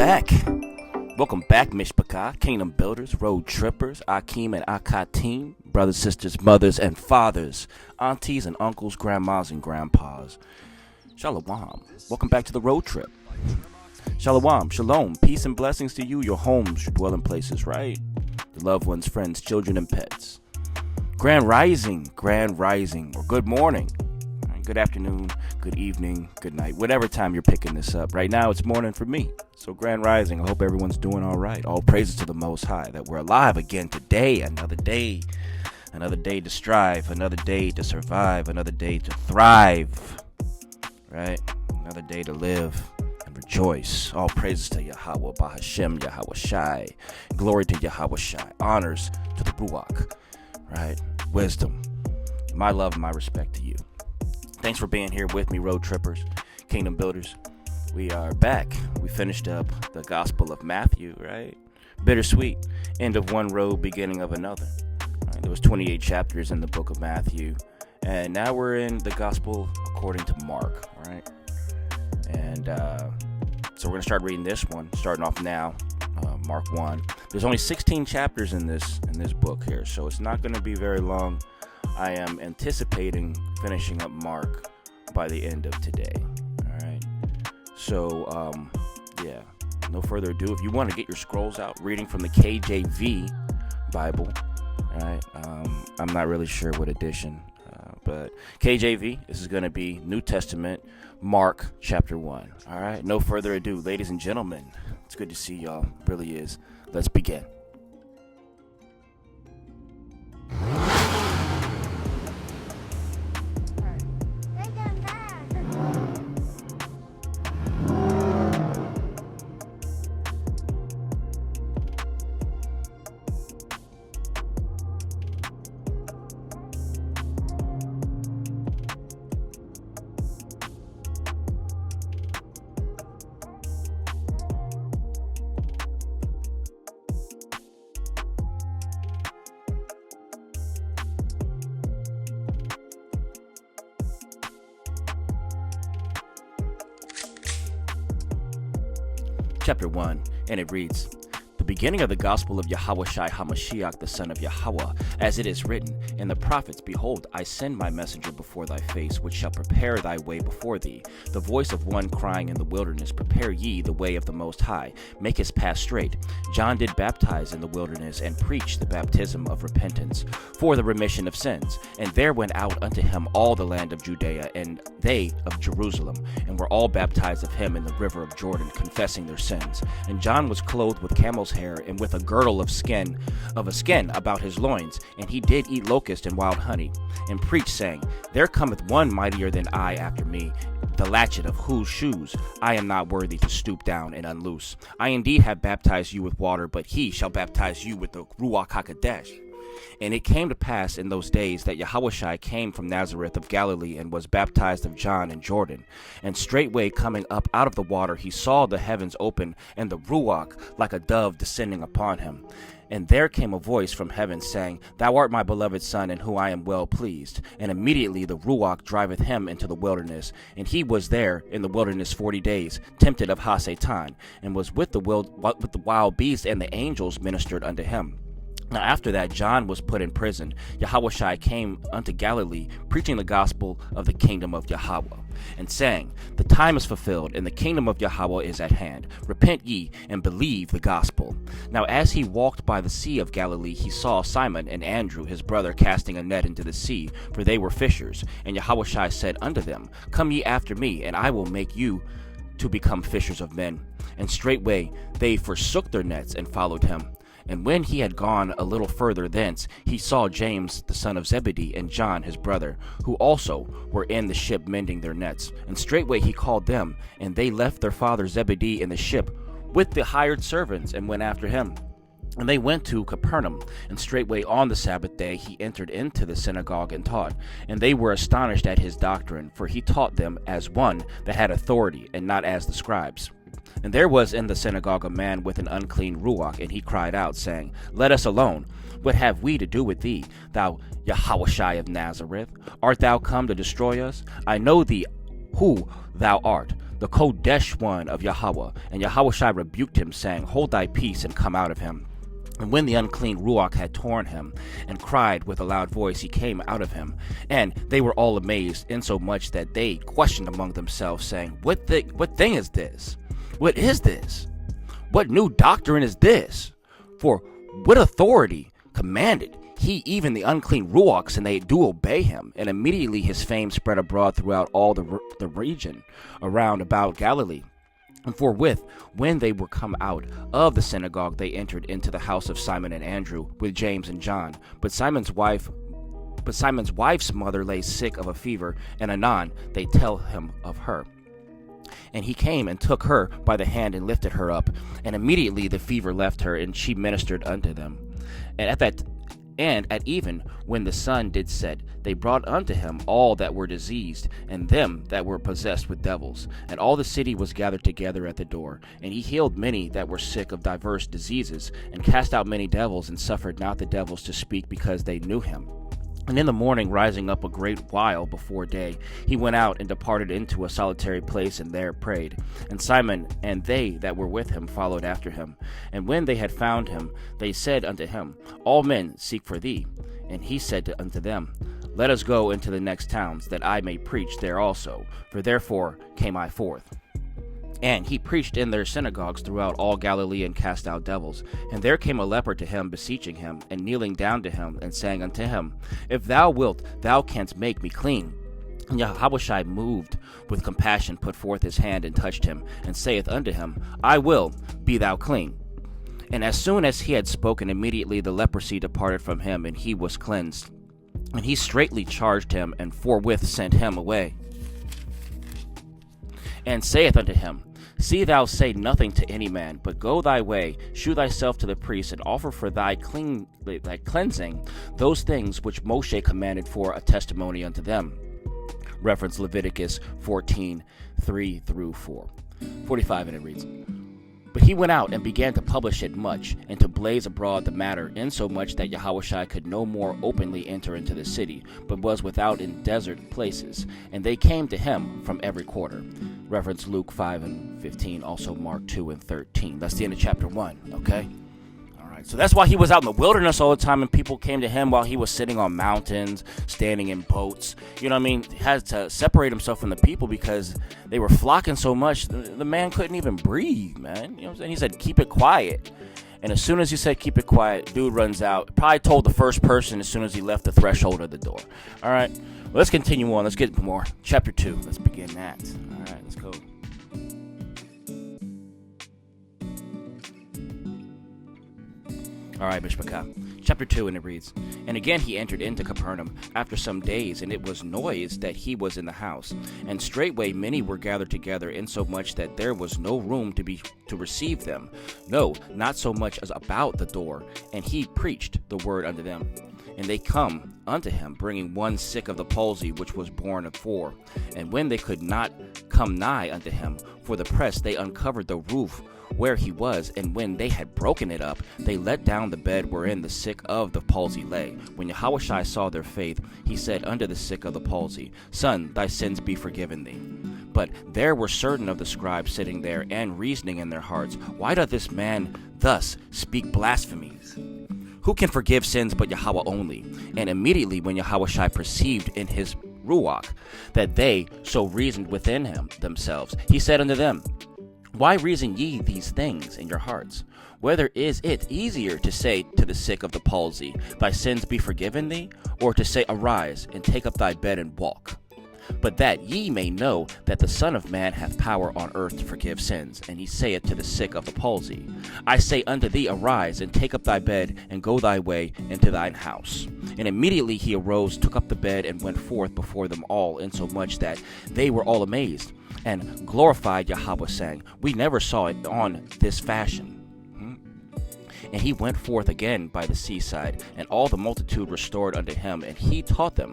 back. Welcome back, Mishpachah, Kingdom Builders, Road Trippers, Akeem and Akatim, brothers, sisters, mothers, and fathers, aunties and uncles, grandmas and grandpas. Shalom. Welcome back to the road trip. Shalom, shalom, peace and blessings to you, your homes, your dwelling places, right? Your loved ones, friends, children, and pets. Grand rising, or good morning, good afternoon, good evening, good night, whatever time you're picking this up. Right now, it's morning for me. So grand rising. I hope everyone's doing all right. All praises to the Most High that we're alive again today. Another day to strive, another day to survive, another day to thrive, right? Another day to live and rejoice. All praises to Yahweh, Bahashem, Yahawashi. Glory to Yahawashi. Honors to the Ruach, right? Wisdom. My love and my respect to you. Thanks for being here with me, road trippers, kingdom builders. We are back. We finished up the Gospel of Matthew, right? Bittersweet. End of one road, beginning of another. Right? There was 28 chapters in the book of Matthew. And now we're in the Gospel according to Mark, right? And so we're going to start reading this one, starting off now, Mark 1. There's only 16 chapters in this book here, so it's not going to be very long. I am anticipating finishing up Mark by the end of today. All right. So, yeah, no further ado. If you want to get your scrolls out, reading from the KJV Bible, all right? I'm not really sure what edition, but KJV, this is going to be New Testament, Mark chapter 1. All right. No further ado, ladies and gentlemen. It's good to see y'all. It really is. Let's begin. Chapter 1, and it reads, The beginning of the gospel of Yahawashi HaMashiach, the son of Yahweh, as it is written in the prophets, Behold, I send my messenger before thy face, which shall prepare thy way before thee. The voice of one crying in the wilderness, Prepare ye the way of the Most High, make his path straight. John did baptize in the wilderness, and preach the baptism of repentance for the remission of sins. And there went out unto him all the land of Judea, and they of Jerusalem, and were all baptized of him in the river of Jordan, confessing their sins. And John was clothed with camel's hair, and with a girdle of a skin about his loins, and he did eat locust and wild honey, and preached, saying, There cometh one mightier than I after me, the latchet of whose shoes I am not worthy to stoop down and unloose. I indeed have baptized you with water, but he shall baptize you with the Ruach HaKodesh. And it came to pass in those days that Yahawashi came from Nazareth of Galilee, and was baptized of John in Jordan. And straightway coming up out of the water, he saw the heavens open, and the Ruach like a dove descending upon him. And there came a voice from heaven, saying, Thou art my beloved Son, in whom I am well pleased. And immediately the Ruach driveth him into the wilderness. And he was there in the wilderness 40 days, tempted of Satan, and was with the wild beasts, and the angels ministered unto him. Now after that John was put in prison, Yahawashi came unto Galilee, preaching the gospel of the kingdom of Yahweh, and saying, The time is fulfilled, and the kingdom of Yahweh is at hand. Repent ye, and believe the gospel. Now as he walked by the sea of Galilee, he saw Simon and Andrew his brother casting a net into the sea, for they were fishers. And Yahawashi said unto them, Come ye after me, and I will make you to become fishers of men. And straightway they forsook their nets, and followed him. And when he had gone a little further thence, he saw James the son of Zebedee, and John his brother, who also were in the ship mending their nets. And straightway he called them, and they left their father Zebedee in the ship with the hired servants, and went after him. And they went to Capernaum, and straightway on the Sabbath day he entered into the synagogue and taught. And they were astonished at his doctrine, for he taught them as one that had authority, and not as the scribes. And there was in the synagogue a man with an unclean ruach, and he cried out, saying, Let us alone. What have we to do with thee, thou Yahawashi of Nazareth? Art thou come to destroy us? I know thee who thou art, the Kodesh one of Yahweh. And Yahawashi rebuked him, saying, Hold thy peace, and come out of him. And when the unclean Ruach had torn him, and cried with a loud voice, he came out of him. And they were all amazed, insomuch that they questioned among themselves, saying, What thing is this? What is this? What new doctrine is this? For what authority commanded he even the unclean Ruachs, and they do obey him? And immediately his fame spread abroad throughout all the region around about Galilee. And forthwith, when they were come out of the synagogue, they entered into the house of Simon and Andrew with James and John. But Simon's wife's mother lay sick of a fever, and anon they tell him of her. And he came and took her by the hand and lifted her up. And immediately the fever left her, and she ministered unto them. And at even when the sun did set, they brought unto him all that were diseased, and them that were possessed with devils. And all the city was gathered together at the door. And he healed many that were sick of divers diseases, and cast out many devils, and suffered not the devils to speak, because they knew him. And in the morning, rising up a great while before day, he went out and departed into a solitary place, and there prayed. And Simon and they that were with him followed after him. And when they had found him, they said unto him, All men seek for thee. And he said unto them, Let us go into the next towns, that I may preach there also. For therefore came I forth. And he preached in their synagogues throughout all Galilee, and cast out devils. And there came a leper to him, beseeching him, and kneeling down to him, and saying unto him, If thou wilt, thou canst make me clean. And Yahawashi, moved with compassion, put forth his hand, and touched him, and saith unto him, I will, be thou clean. And as soon as he had spoken, immediately the leprosy departed from him, and he was cleansed. And he straitly charged him, and forthwith sent him away. And saith unto him, See thou say nothing to any man, but go thy way, shew thyself to the priest, and offer for thy cleansing those things which Moshe commanded for a testimony unto them. Reference Leviticus 14:3-4. 45, and it reads, But he went out and began to publish it much, and to blaze abroad the matter, insomuch that Yahawashi could no more openly enter into the city, but was without in desert places. And they came to him from every quarter. Reference Luke 5:15, also Mark 2:13. That's the end of chapter 1, okay? All right, so that's why he was out in the wilderness all the time, and people came to him while he was sitting on mountains, standing in boats. You know what I mean? He had to separate himself from the people because they were flocking so much, the man couldn't even breathe, man. You know what I'm saying? He said, keep it quiet. And as soon as he said, keep it quiet, dude runs out. Probably told the first person as soon as he left the threshold of the door. All right, well, let's continue on. Let's get more. Chapter 2, let's begin that. All right, let's go. All right, Mishpachah. Chapter 2, and it reads, And again he entered into Capernaum after some days, and it was noised that he was in the house. And straightway many were gathered together, insomuch that there was no room to receive them, no, not so much as about the door. And he preached the word unto them. And they come unto him, bringing one sick of the palsy, which was born of 4. And when they could not come nigh unto him for the press, they uncovered the roof where he was, and when they had broken it up, they let down the bed wherein the sick of the palsy lay. When Yahawashi saw their faith, he said unto the sick of the palsy, Son, thy sins be forgiven thee. But there were certain of the scribes sitting there, and reasoning in their hearts, Why doth this man thus speak blasphemies? Who can forgive sins but Yahweh only? And immediately when Yahawashi perceived in his Ruach that they so reasoned within themselves, he said unto them, Why reason ye these things in your hearts? Whether is it easier to say to the sick of the palsy, Thy sins be forgiven thee, or to say, Arise, and take up thy bed and walk? But that ye may know that the Son of Man hath power on earth to forgive sins. And he saith to the sick of the palsy, I say unto thee, Arise, and take up thy bed, and go thy way into thine house. And immediately he arose, took up the bed, and went forth before them all, insomuch that they were all amazed, and glorified Yahweh, saying, We never saw it on this fashion. And he went forth again by the seaside, and all the multitude restored unto him, and he taught them.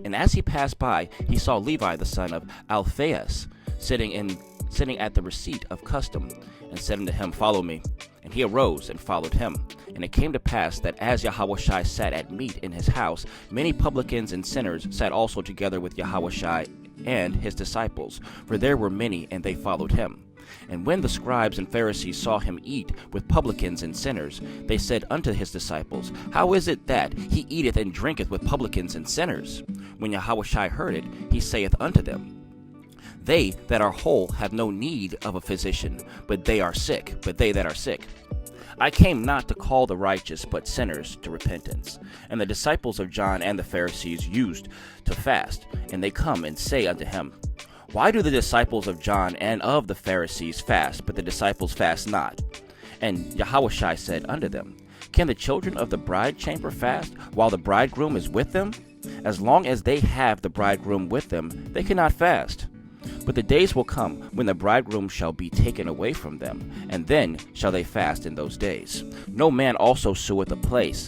And as he passed by, he saw Levi the son of Alphaeus sitting at the receipt of custom, and said unto him, Follow me. And he arose and followed him. And it came to pass that as Yahawashi sat at meat in his house, many publicans and sinners sat also together with Yahawashi and his disciples, for there were many, and they followed him. And when the scribes and Pharisees saw him eat with publicans and sinners, they said unto his disciples, How is it that he eateth and drinketh with publicans and sinners? When Yahawashi heard it, he saith unto them, They that are whole have no need of a physician, but they that are sick. I came not to call the righteous, but sinners to repentance. And the disciples of John and the Pharisees used to fast, and they come and say unto him, Why do the disciples of John and of the Pharisees fast, but the disciples fast not? And Yahawashi said unto them, Can the children of the bride chamber fast, while the bridegroom is with them? As long as they have the bridegroom with them, they cannot fast. But the days will come when the bridegroom shall be taken away from them, and then shall they fast in those days. No man also seweth a place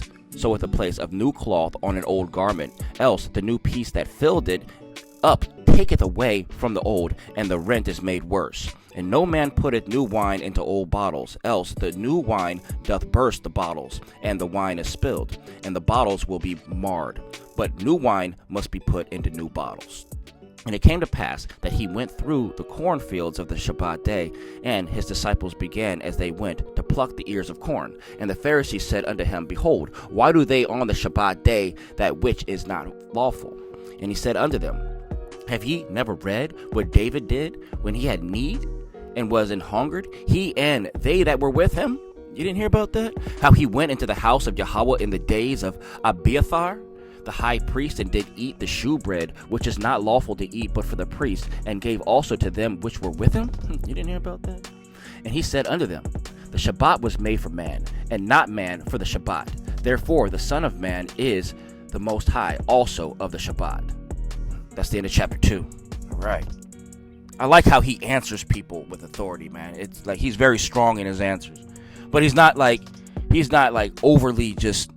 of new cloth on an old garment, else the new piece that filled it up taketh away from the old, and the rent is made worse. And no man putteth new wine into old bottles, else the new wine doth burst the bottles, and the wine is spilled, and the bottles will be marred. But new wine must be put into new bottles. And it came to pass that he went through the cornfields of the Shabbat day, and his disciples began as they went to pluck the ears of corn. And the Pharisees said unto him, Behold, why do they on the Shabbat day that which is not lawful? And he said unto them, Have ye never read what David did when he had need and was an hungered, he and they that were with him? You didn't hear about that? How he went into the house of Yahweh in the days of Abiathar, the high priest, and did eat the shewbread, which is not lawful to eat but for the priest, and gave also to them which were with him? You didn't hear about that? And he said unto them, The Shabbat was made for man, and not man for the Shabbat. Therefore the Son of Man is the Most High also of the Shabbat. That's the end of chapter 2. All right. I like how he answers people with authority, man. It's like he's very strong in his answers, but he's not like overly just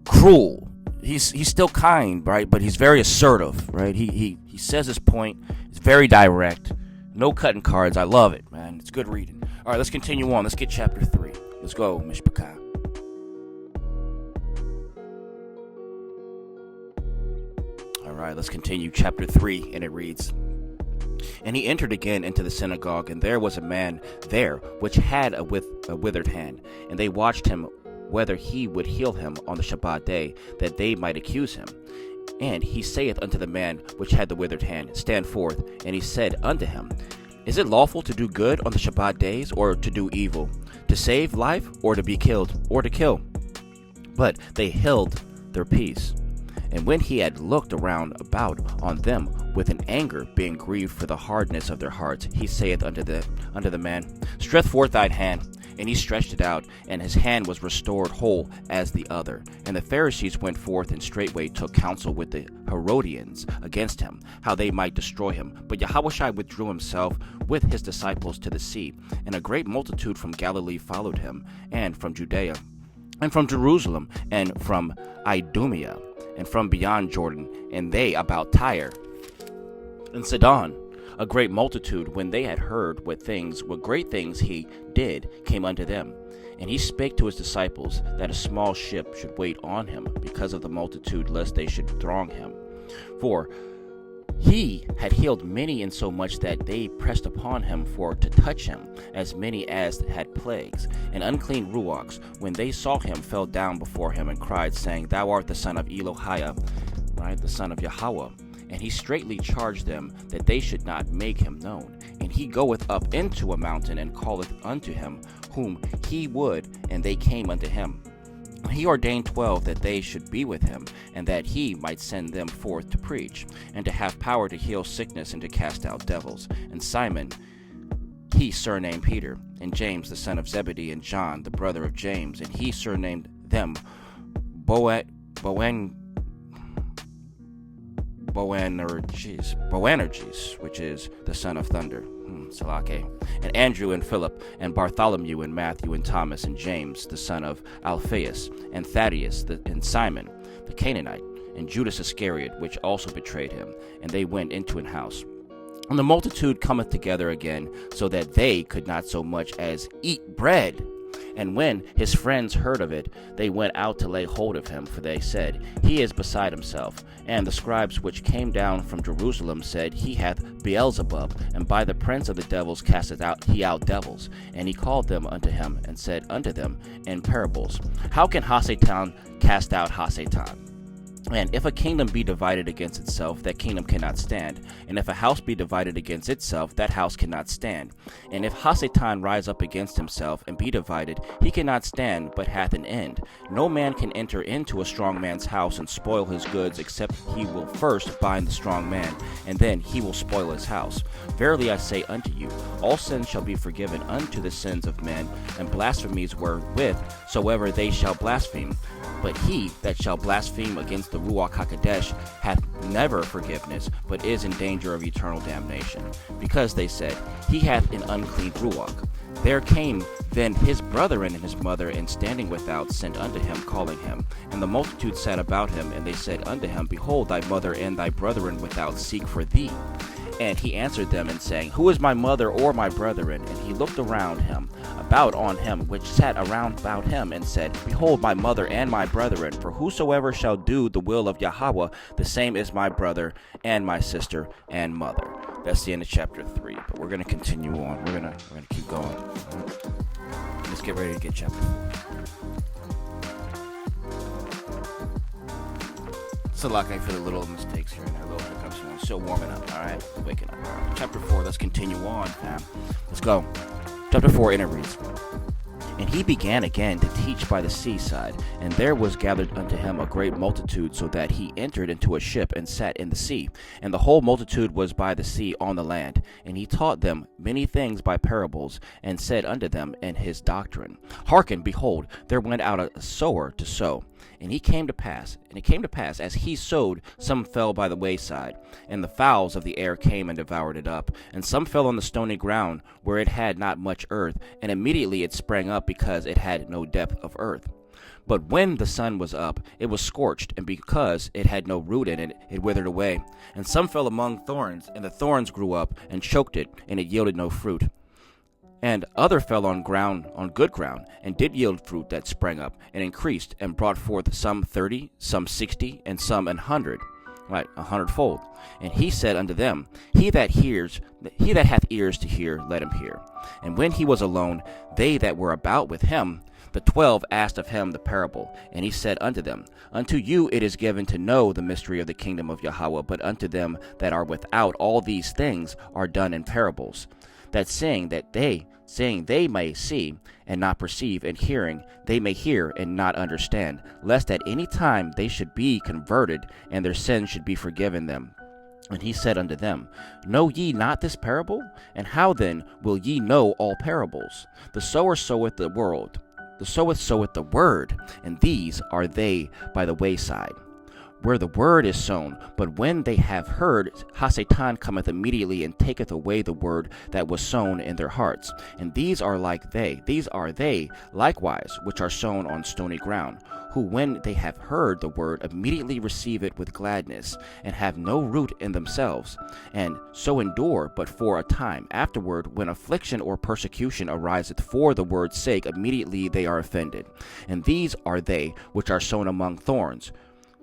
cruel. He's still kind, right? But he's very assertive, right? He says his point. It's very direct. No cutting cards. I love it, man. It's good reading. All right, let's continue on. Let's get chapter 3. Let's go, Mishpachah. All right, let's continue chapter 3, and it reads, And he entered again into the synagogue, and there was a man there which had a withered hand, and they watched him whether he would heal him on the Shabbat day, that they might accuse him. And he saith unto the man which had the withered hand, Stand forth. And he said unto him, Is it lawful to do good on the Shabbat days, or to do evil, to save life, or to be killed, or to kill? But they held their peace. And when he had looked around about on them with an anger, being grieved for the hardness of their hearts, he saith unto the man, Stretch forth thine hand. And he stretched it out, and his hand was restored whole as the other. And the Pharisees went forth and straightway took counsel with the Herodians against him, how they might destroy him. But Yahawashi withdrew himself with his disciples to the sea, and a great multitude from Galilee followed him, and from Judea, and from Jerusalem, and from Idumea, and from beyond Jordan, and they about Tyre and Sidon. A great multitude, when they had heard what great things he did, came unto them. And he spake to his disciples that a small ship should wait on him, because of the multitude, lest they should throng him. For he had healed many, insomuch that they pressed upon him for to touch him, as many as had plagues. And unclean ruachs, when they saw him, fell down before him, and cried, saying, Thou art the son of Elohiah, right, the son of Yahweh. And he straitly charged them that they should not make him known. And he goeth up into a mountain, and calleth unto him whom he would, and they came unto him. He ordained 12 that they should be with him, and that he might send them forth to preach, and to have power to heal sickness, and to cast out devils. And Simon, he surnamed Peter, and James the son of Zebedee, and John the brother of James, and he surnamed them Boanerges, which is the son of thunder, Salake, and Andrew and Philip, and Bartholomew and Matthew and Thomas, and James the son of Alphaeus, and Thaddeus and Simon the Canaanite, and Judas Iscariot, which also betrayed him. And they went into an house. And the multitude cometh together again, so that they could not so much as eat bread. And when his friends heard of it, they went out to lay hold of him, for they said, He is beside himself. And the scribes which came down from Jerusalem said, He hath Beelzebub, and by the prince of the devils casteth he out devils. And he called them unto him, and said unto them in parables, How can Hasatan cast out Hasatan? And if a kingdom be divided against itself, that kingdom cannot stand. And if a house be divided against itself, that house cannot stand. And if Hasatan rise up against himself, and be divided, he cannot stand, but hath an end. No man can enter into a strong man's house and spoil his goods, except he will first bind the strong man, and then he will spoil his house. Verily I say unto you, all sins shall be forgiven unto the sins of men, and blasphemies wherewith soever they shall blaspheme. But he that shall blaspheme against the Ruach HaKodesh hath never forgiveness, but is in danger of eternal damnation. Because they said, He hath an unclean Ruach. There came then his brethren and his mother, and standing without, sent unto him, calling him. And the multitude sat about him, and they said unto him, Behold, thy mother and thy brethren without seek for thee. And he answered them, and saying, Who is my mother or my brethren? And he looked around him, about on him which sat around about him, and said, Behold my mother and my brethren, for whosoever shall do the will of Yahweh, the same is my brother and my sister and mother. That's the end of chapter 3, but we're going to continue on. We're gonna keep going. Let's get ready to get chapter 4. It's a lot. I feel the little mistakes here and there, little hiccups. I'm still warming up, all right? Waking up. All right. Chapter 4, let's continue on, fam. Let's go. Chapter 4, and it reads, And he began again to teach by the seaside, and there was gathered unto him a great multitude, so that he entered into a ship and sat in the sea. And the whole multitude was by the sea on the land. And he taught them many things by parables, and said unto them in his doctrine, Hearken, behold, there went out a sower to sow. And it came to pass, as he sowed, some fell by the wayside, and the fowls of the air came and devoured it up. And some fell on the stony ground, where it had not much earth, and immediately it sprang up, because it had no depth of earth. But when the sun was up, it was scorched, and because it had no root in it, it withered away. And some fell among thorns, and the thorns grew up, and choked it, and it yielded no fruit. And other fell on good ground, and did yield fruit that sprang up, and increased, and brought forth some 30, some 60, and some 100, right, 100-fold. And he said unto them, He that hath ears to hear, let him hear. And when he was alone, they that were about with him, the 12, asked of him the parable. And he said unto them, Unto you it is given to know the mystery of the kingdom of Yahweh, but unto them that are without, all these things are done in parables, that saying they may see and not perceive, and hearing they may hear and not understand, lest at any time they should be converted, and their sins should be forgiven them. And he said unto them, Know ye not this parable? And how then will ye know all parables? The sower soweth the word, and these are they by the wayside, where the word is sown. But when they have heard, Hasatan cometh immediately, and taketh away the word that was sown in their hearts. And these are they likewise which are sown on stony ground, who when they have heard the word immediately receive it with gladness, and have no root in themselves, and so endure but for a time. Afterward, when affliction or persecution ariseth for the word's sake, immediately they are offended. And these are they which are sown among thorns,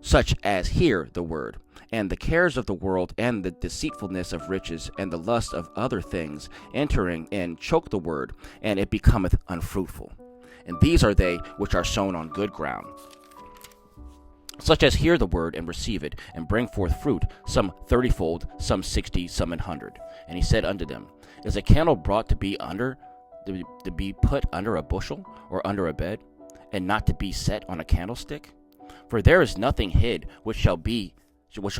such as hear the word, and the cares of the world, and the deceitfulness of riches, and the lust of other things, entering in, choke the word, and it becometh unfruitful. And these are they which are sown on good ground, such as hear the word, and receive it, and bring forth fruit, some 30-fold, some 60, some 100. And he said unto them, Is a candle brought to be put under a bushel, or under a bed, and not to be set on a candlestick? For there is nothing hid which shall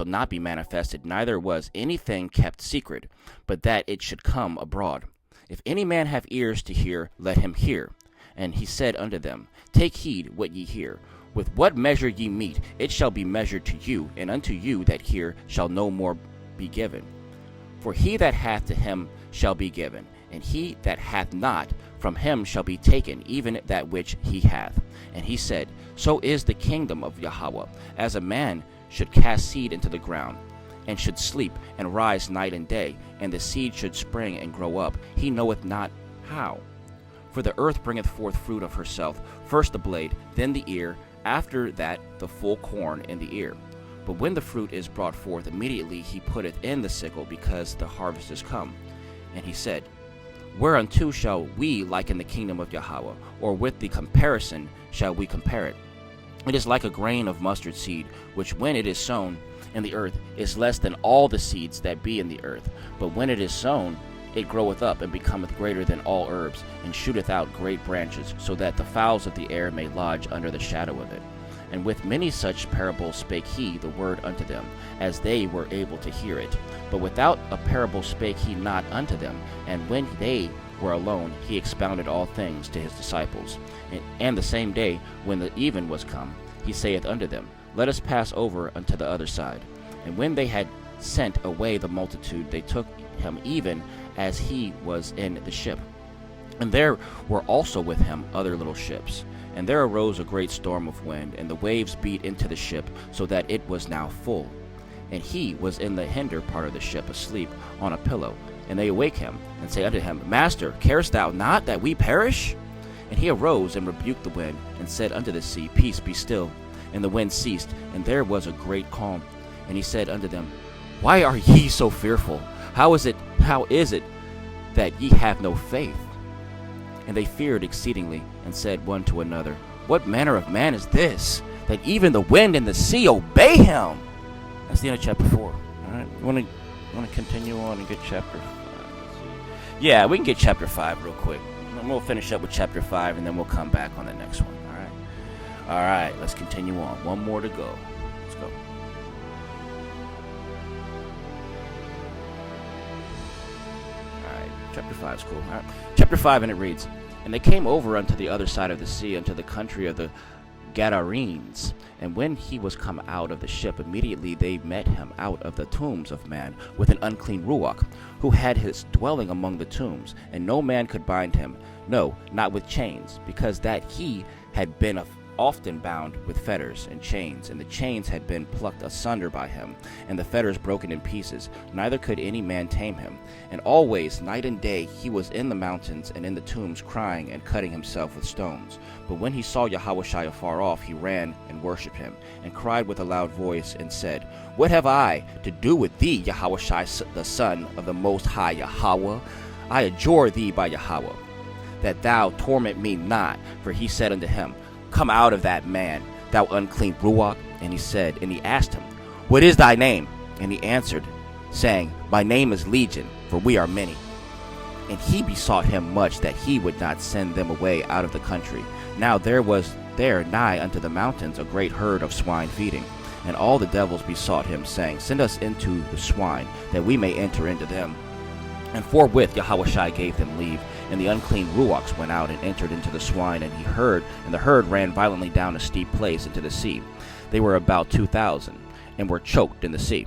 not be manifested, neither was anything kept secret, but that it should come abroad. If any man have ears to hear, let him hear. And he said unto them, Take heed what ye hear. With what measure ye mete, it shall be measured to you, and unto you that hear shall no more be given. For he that hath, to him shall be given, and he that hath not, from him shall be taken even that which he hath. And he said, So is the kingdom of Yahweh, as a man should cast seed into the ground, and should sleep and rise night and day, and the seed should spring and grow up, he knoweth not how. For the earth bringeth forth fruit of herself, first the blade, then the ear, after that the full corn in the ear. But when the fruit is brought forth, immediately he putteth in the sickle, because the harvest is come. And he said, Whereunto shall we liken the kingdom of Yahweh, or with the comparison shall we compare it? It is like a grain of mustard seed, which when it is sown in the earth is less than all the seeds that be in the earth. But when it is sown, it groweth up, and becometh greater than all herbs, and shooteth out great branches, so that the fowls of the air may lodge under the shadow of it. And with many such parables spake he the word unto them, as they were able to hear it. But without a parable spake he not unto them. And when they were alone, he expounded all things to his disciples. And the same day, when the even was come, he saith unto them, Let us pass over unto the other side. And when they had sent away the multitude, they took him even as he was in the ship. And there were also with him other little ships. And there arose a great storm of wind, and the waves beat into the ship, so that it was now full. And he was in the hinder part of the ship, asleep on a pillow. And they awake him, and say unto him, Master, carest thou not that we perish? And he arose and rebuked the wind, and said unto the sea, Peace, be still. And the wind ceased, and there was a great calm. And he said unto them, Why are ye so fearful? How is it that ye have no faith? And they feared exceedingly, and said one to another, What manner of man is this, that even the wind and the sea obey him? That's the end of chapter 4. All right, you want to continue on and get chapter 5? Yeah, we can get chapter 5 real quick. And we'll finish up with chapter 5, and then we'll come back on the next one. All right, let's continue on. One more to go. Let's go. Chapter 5 is cool. All right. Chapter 5, and it reads, And they came over unto the other side of the sea, unto the country of the Gadarenes. And when he was come out of the ship, immediately they met him out of the tombs of man with an unclean ruach, who had his dwelling among the tombs. And no man could bind him, no, not with chains, because that he had been often bound with fetters and chains, and the chains had been plucked asunder by him, and the fetters broken in pieces. Neither could any man tame him. And always, night and day, he was in the mountains and in the tombs, crying and cutting himself with stones. But when he saw Yahawashi afar off, he ran and worshipped him, and cried with a loud voice, and said, What have I to do with thee, Yahawashi, the Son of the Most High Yahweh? I adjure thee by Yahweh, that thou torment me not. For he said unto him, Come out of that man, thou unclean ruach. And he asked him, What is thy name? And he answered, saying, My name is Legion, for we are many. And he besought him much that he would not send them away out of the country. Now there was there nigh unto the mountains a great herd of swine feeding. And all the devils besought him, saying, Send us into the swine, that we may enter into them. And forthwith Yahawashi gave them leave. And the unclean ruachs went out and entered into the swine, and the herd ran violently down a steep place into the sea. They were about 2,000, and were choked in the sea.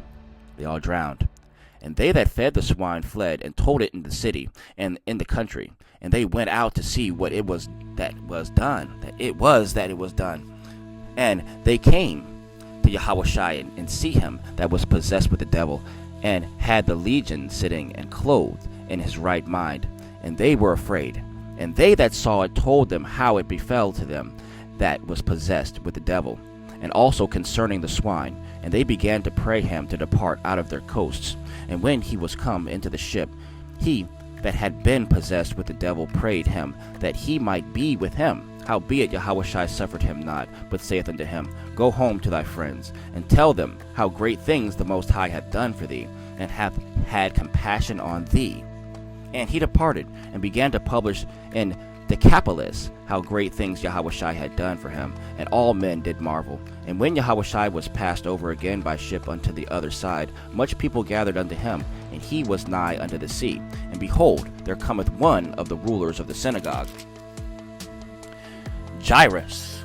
They all drowned. And they that fed the swine fled, and told it in the city and in the country. And they went out to see what it was that was done. And they came to Yahawashi and see him that was possessed with the devil, and had the legion sitting and clothed in his right mind. And they were afraid. And they that saw it told them how it befell to them that was possessed with the devil, and also concerning the swine. And they began to pray him to depart out of their coasts. And when he was come into the ship, he that had been possessed with the devil prayed him that he might be with him. Howbeit Yahawashi suffered him not, but saith unto him, Go home to thy friends, and tell them how great things the Most High hath done for thee, and hath had compassion on thee. And he departed, and began to publish in Decapolis how great things Yahawashi had done for him, and all men did marvel. And when Yahawashi was passed over again by ship unto the other side, much people gathered unto him, and he was nigh unto the sea. And behold, there cometh one of the rulers of the synagogue, Jairus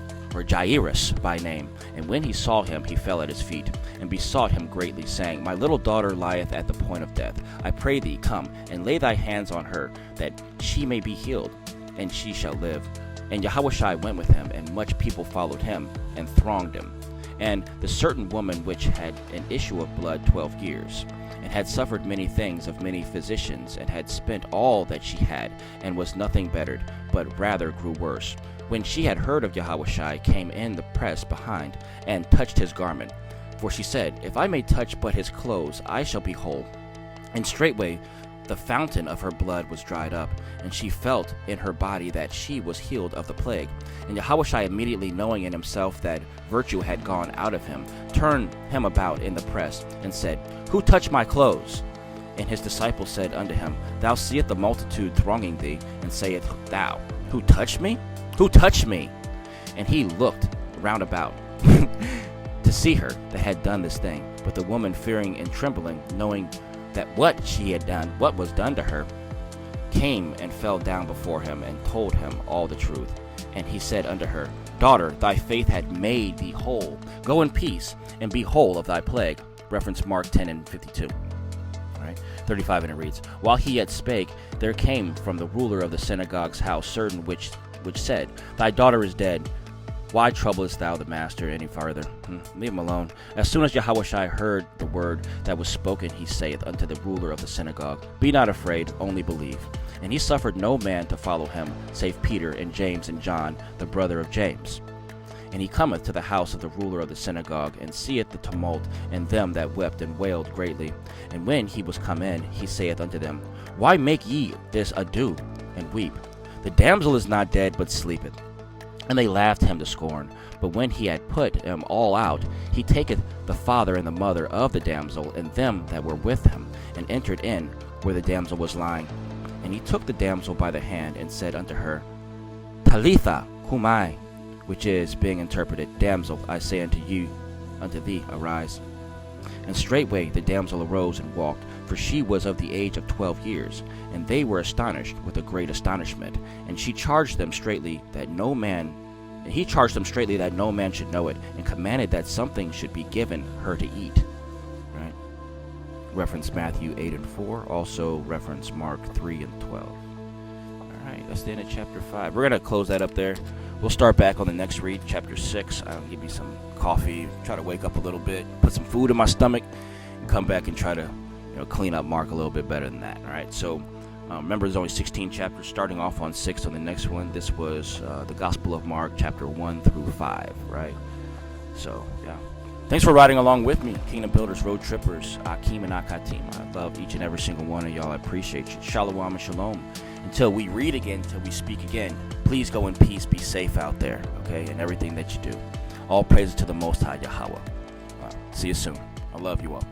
by name. And when he saw him, he fell at his feet, and besought him greatly, saying, My little daughter lieth at the point of death. I pray thee, come, and lay thy hands on her, that she may be healed, and she shall live. And Yahawashi went with him, and much people followed him, and thronged him. And the certain woman which had an issue of blood 12 years, and had suffered many things of many physicians, and had spent all that she had, and was nothing bettered, but rather grew worse, when she had heard of Yahawashi, came in the press behind, and touched his garment. For she said, If I may touch but his clothes, I shall be whole. And straightway the fountain of her blood was dried up, and she felt in her body that she was healed of the plague. And Yahawashi, immediately knowing in himself that virtue had gone out of him, turned him about in the press, and said, Who touched my clothes? And his disciples said unto him, Thou seest the multitude thronging thee, and sayest thou, Who touched me? Who touched me? And he looked round about to see her that had done this thing. But the woman, fearing and trembling, knowing that what she had done, what was done to her, came and fell down before him, and told him all the truth. And he said unto her, Daughter, thy faith had made thee whole. Go in peace, and be whole of thy plague. Reference Mark 10 and 52. All right, 35, and it reads, While he yet spake, there came from the ruler of the synagogue's house certain which said, Thy daughter is dead. Why troublest thou the master any farther? Leave him alone. As soon as Yahawashi heard the word that was spoken, he saith unto the ruler of the synagogue, Be not afraid, only believe. And he suffered no man to follow him, save Peter and James and John, the brother of James. And he cometh to the house of the ruler of the synagogue, and seeth the tumult, and them that wept and wailed greatly. And when he was come in, he saith unto them, Why make ye this ado, and weep? The damsel is not dead, but sleepeth. And they laughed him to scorn. But when he had put them all out, he taketh the father and the mother of the damsel, and them that were with him, and entered in where the damsel was lying. And he took the damsel by the hand, and said unto her, Talitha cumi, which is, being interpreted, Damsel, I say unto thee, arise. And straightway the damsel arose and walked, for she was of the age of 12 years. And they were astonished with a great astonishment. And he charged them straitly that no man should know it, and commanded that something should be given her to eat. Right? Reference Matthew 8 and 4. Also reference Mark 3 and 12. All right, that's the end of chapter 5. We're going to close that up there. We'll start back on the next read, chapter 6. I'll give me some coffee, try to wake up a little bit, put some food in my stomach, and come back and try to clean up Mark a little bit better than that. All right, so remember, there's only 16 chapters, starting off on 6 on the next one. This was the Gospel of Mark, chapter 1 through 5, right? So, yeah. Thanks for riding along with me, Kingdom Builders, Road Trippers, Akim and Akatim. I love each and every single one of y'all. I appreciate you. Shalom and shalom. Until we read again, until we speak again, please go in peace, be safe out there, okay, in everything that you do. All praises to the Most High, Yahweh. See you soon. I love you all.